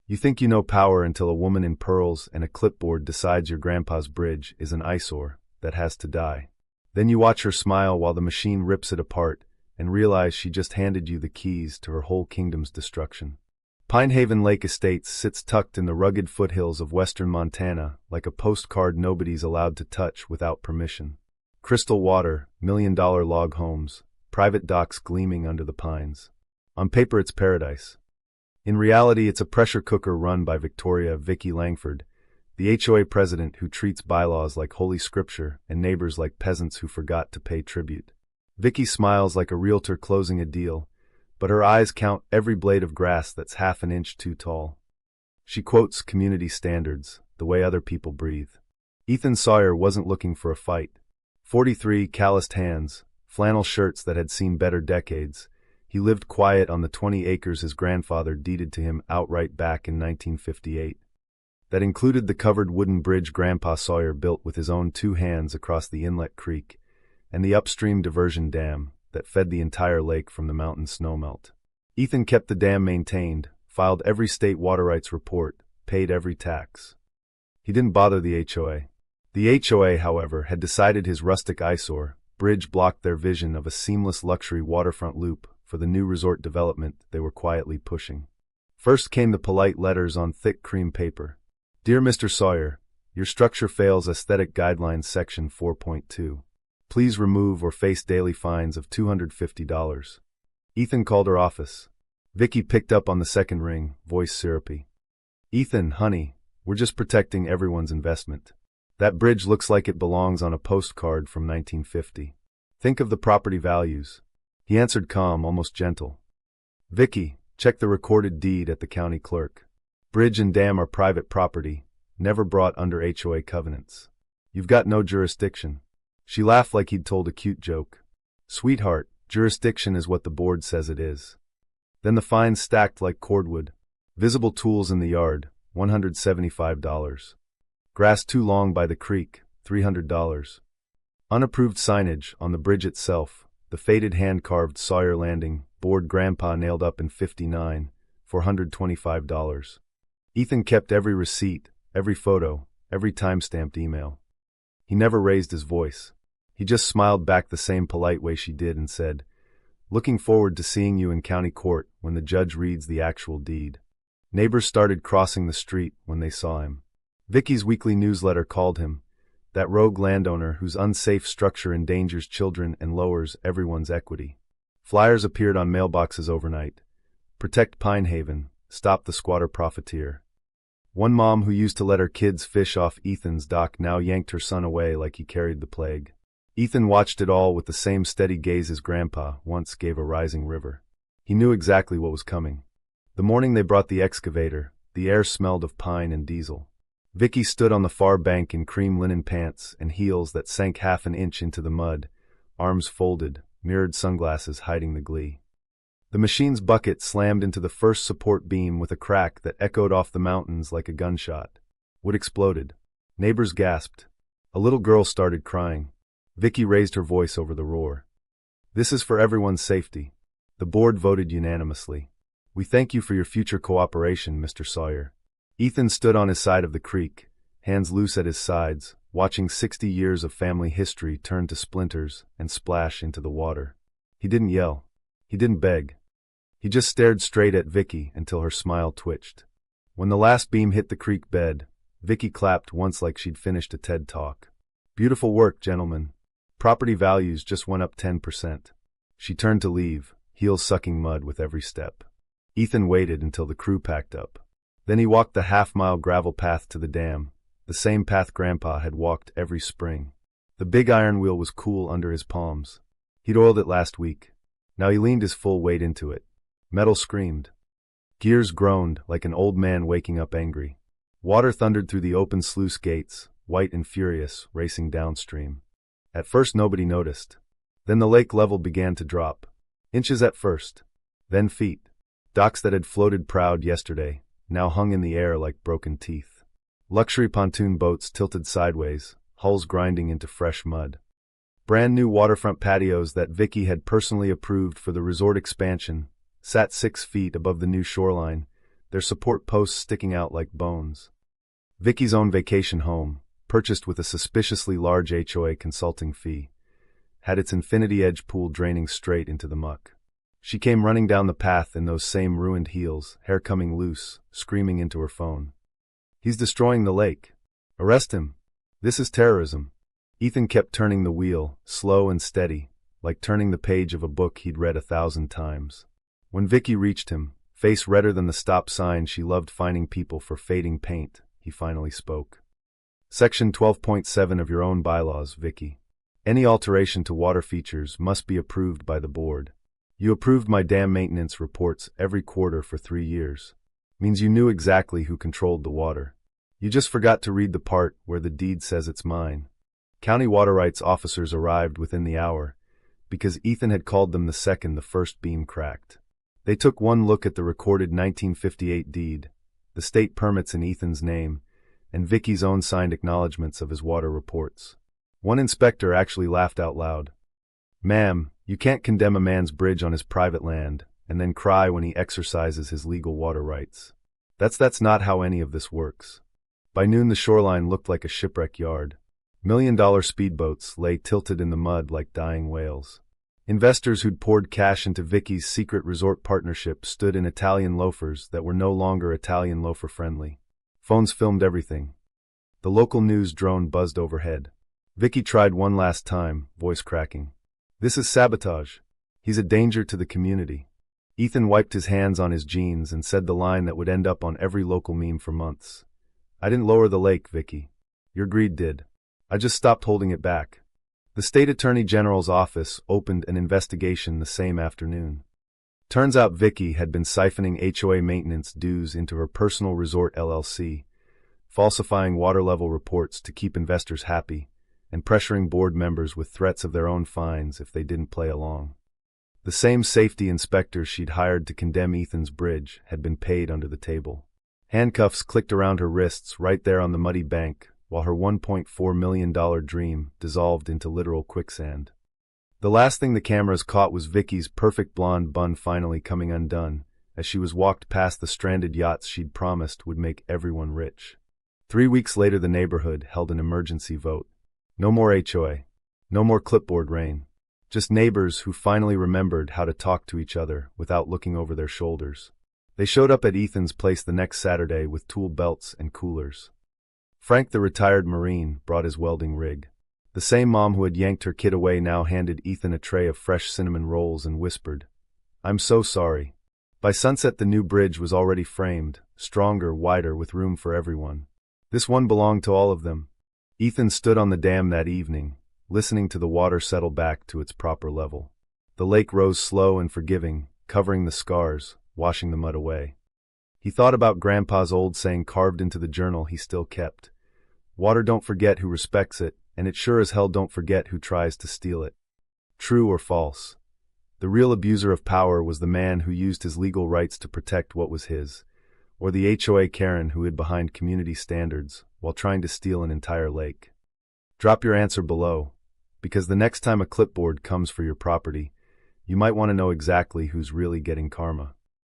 You think you know power until a woman in pearls and a clipboard decides your grandpa's bridge is an eyesore that has to die. Then you watch her smile while the machine rips it apart and realize she just handed you the keys to her whole kingdom's destruction. Pinehaven Lake Estates sits tucked in the rugged foothills of western Montana like a postcard nobody's allowed to touch without permission. Crystal water, million-dollar log homes, private docks gleaming under the pines. On paper it's paradise. In reality, it's a pressure cooker run by Vicky Langford, the HOA president who treats bylaws like holy scripture and neighbors like peasants who forgot to pay tribute. Vicky smiles like a realtor closing a deal, but her eyes count every blade of grass that's half an inch too tall. She quotes community standards, the way other people breathe. Ethan Sawyer wasn't looking for a fight. 43 calloused hands, flannel shirts that had seen better decades. He lived quiet on the 20 acres his grandfather deeded to him outright back in 1958. That included the covered wooden bridge Grandpa Sawyer built with his own 2 hands across the inlet creek, and the upstream diversion dam that fed the entire lake from the mountain snowmelt. Ethan kept the dam maintained, filed every state water rights report, paid every tax. He didn't bother the HOA. The HOA, however, had decided his rustic eyesore bridge blocked their vision of a seamless luxury waterfront loop for the new resort development they were quietly pushing. First came the polite letters on thick cream paper. Dear Mr. Sawyer, your structure fails Aesthetic Guidelines Section 4.2. Please remove or face daily fines of $250. Ethan called her office. Vicky picked up on the second ring, voice syrupy. Ethan, honey, we're just protecting everyone's investment. That bridge looks like it belongs on a postcard from 1950. Think of the property values. He answered calm, almost gentle. Vicky, check the recorded deed at the county clerk. Bridge and dam are private property, never brought under HOA covenants. You've got no jurisdiction. She laughed like he'd told a cute joke. Sweetheart, jurisdiction is what the board says it is. Then the fines stacked like cordwood. Visible tools in the yard, $175. Grass too long by the creek, $300. Unapproved signage on the bridge itself, the faded hand-carved Sawyer Landing, board Grandpa nailed up in '59, $425. Ethan kept every receipt, every photo, every time-stamped email. He never raised his voice. He just smiled back the same polite way she did and said, "Looking forward to seeing you in county court when the judge reads the actual deed." Neighbors started crossing the street when they saw him. Vicky's weekly newsletter called him that rogue landowner whose unsafe structure endangers children and lowers everyone's equity. Flyers appeared on mailboxes overnight. Protect Pinehaven, stop the squatter profiteer. One mom who used to let her kids fish off Ethan's dock now yanked her son away like he carried the plague. Ethan watched it all with the same steady gaze his grandpa once gave a rising river. He knew exactly what was coming. The morning they brought the excavator, the air smelled of pine and diesel. Vicky stood on the far bank in cream linen pants and heels that sank half an inch into the mud, arms folded, mirrored sunglasses hiding the glee. The machine's bucket slammed into the first support beam with a crack that echoed off the mountains like a gunshot. Wood exploded. Neighbors gasped. A little girl started crying. Vicky raised her voice over the roar. This is for everyone's safety. The board voted unanimously. We thank you for your future cooperation, Mr. Sawyer. Ethan stood on his side of the creek, hands loose at his sides, watching 60 years of family history turn to splinters and splash into the water. He didn't yell. He didn't beg. He just stared straight at Vicky until her smile twitched. When the last beam hit the creek bed, Vicky clapped once like she'd finished a TED Talk. Beautiful work, gentlemen. Property values just went up 10%. She turned to leave, heels sucking mud with every step. Ethan waited until the crew packed up. Then he walked the half-mile gravel path to the dam, the same path Grandpa had walked every spring. The big iron wheel was cool under his palms. He'd oiled it last week. Now he leaned his full weight into it. Metal screamed. Gears groaned like an old man waking up angry. Water thundered through the open sluice gates, white and furious, racing downstream. At first nobody noticed. Then the lake level began to drop. Inches at first, then feet. Docks that had floated proud yesterday now hung in the air like broken teeth. Luxury pontoon boats tilted sideways, hulls grinding into fresh mud. Brand new waterfront patios that Vicky had personally approved for the resort expansion sat 6 feet above the new shoreline, their support posts sticking out like bones. Vicky's own vacation home, purchased with a suspiciously large HOA consulting fee, had its infinity edge pool draining straight into the muck. She came running down the path in those same ruined heels, hair coming loose, screaming into her phone. "He's destroying the lake. Arrest him. This is terrorism." Ethan kept turning the wheel, slow and steady, like turning the page of a book he'd read 1,000 times. When Vicky reached him, face redder than the stop sign she loved fining people for fading paint, he finally spoke. Section 12.7 of your own bylaws, Vicky. Any alteration to water features must be approved by the board. You approved my dam maintenance reports every quarter for 3 years. Means you knew exactly who controlled the water. You just forgot to read the part where the deed says it's mine. County water rights officers arrived within the hour, because Ethan had called them the second the first beam cracked. They took one look at the recorded 1958 deed, the state permits in Ethan's name, and Vicky's own signed acknowledgments of his water reports. One inspector actually laughed out loud. "Ma'am, you can't condemn a man's bridge on his private land and then cry when he exercises his legal water rights. That's not how any of this works." By noon the shoreline looked like a shipwreck yard. $1-million speedboats lay tilted in the mud like dying whales. Investors who'd poured cash into Vicky's secret resort partnership stood in Italian loafers that were no longer Italian loafer-friendly. Phones filmed everything. The local news drone buzzed overhead. Vicky tried one last time, voice cracking. "This is sabotage. He's a danger to the community." Ethan wiped his hands on his jeans and said the line that would end up on every local meme for months. "I didn't lower the lake, Vicky. Your greed did. I just stopped holding it back." The state attorney general's office opened an investigation the same afternoon. Turns out Vicky had been siphoning HOA maintenance dues into her personal resort LLC, falsifying water level reports to keep investors happy, and pressuring board members with threats of their own fines if they didn't play along. The same safety inspectors she'd hired to condemn Ethan's bridge had been paid under the table. Handcuffs clicked around her wrists right there on the muddy bank, while her $1.4 million dream dissolved into literal quicksand. The last thing the cameras caught was Vicky's perfect blonde bun finally coming undone, as she was walked past the stranded yachts she'd promised would make everyone rich. 3 weeks later the neighborhood held an emergency vote. No more HOA. No more clipboard rain. Just neighbors who finally remembered how to talk to each other without looking over their shoulders. They showed up at Ethan's place the next Saturday with tool belts and coolers. Frank, the retired Marine, brought his welding rig. The same mom who had yanked her kid away now handed Ethan a tray of fresh cinnamon rolls and whispered, "I'm so sorry." By sunset the new bridge was already framed, stronger, wider, with room for everyone. This one belonged to all of them. Ethan stood on the dam that evening, listening to the water settle back to its proper level. The lake rose slow and forgiving, covering the scars, washing the mud away. He thought about Grandpa's old saying carved into the journal he still kept. Water don't forget who respects it, and it sure as hell don't forget who tries to steal it. True or false? The real abuser of power was the man who used his legal rights to protect what was his, or the HOA Karen who hid behind community standards while trying to steal an entire lake. Drop your answer below, because the next time a clipboard comes for your property, you might want to know exactly who's really getting karma.